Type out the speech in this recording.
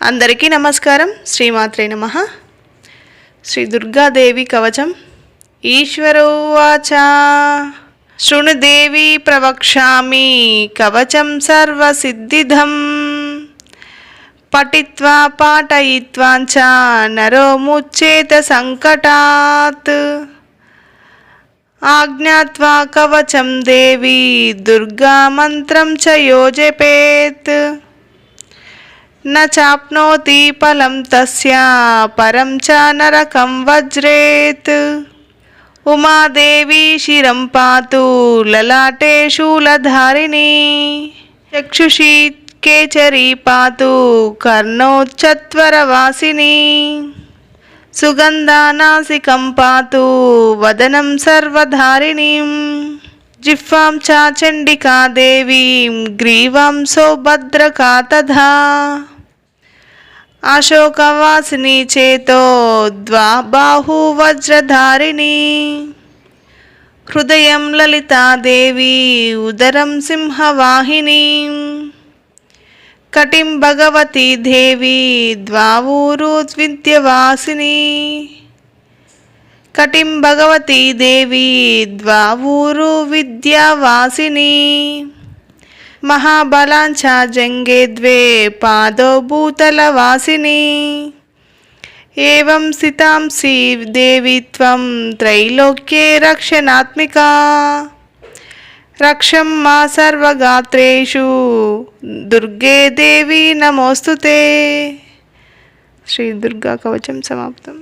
అందరికీ నమస్కారం. శ్రీమాత్రే నమః. శ్రీ దుర్గాదేవి కవచం. ఈశ్వరోవాచ శృణుదేవి ప్రవక్ష్యామి కవచం సర్వసిద్ధిదం పఠిత్వా పాఠయిత్వా చ నరో ముచ్యేత సంకటాత్. ఆజ్ఞాత్వా కవచం దేవి దుర్గా మంత్రం చ యో జపేత్ న చాప్నోతి ఫలం తస్య పరం చ నరకం వజ్రేత్. ఉమాదేవి శిరం పాతు లలాటే శూలధారిణి చక్షుషి కేచరీ పాతు కర్ణోచ్చత్వరవాసిని సుగంధానాసికం పాతు వదనం సర్వధారిణీం జిహ్వాం చ చండికా దేవీం గ్రీవాం సౌభద్రకా తథా. అశోకవాసిని చేతో ద్వాబాహు వజ్రధారిణి హృదయం లలితాదేవి ఉదరం సింహవాహిని కటిం భగవతి దేవి ద్వావూరు విద్యవాసిని కటిం భగవతి దేవి ద్వావూరు విద్యావాసిని మహాబలాంచ జంగే ద్వే పాదో భూతలవాసిని ఏవం స్థితాంసి దేవి త్వం త్రైలోక్యే రక్షణాత్మికా రక్షం మా సర్వగాత్రేషు దుర్గే దేవి నమోస్తుతే. శ్రీ దుర్గా కవచం సమాప్తం.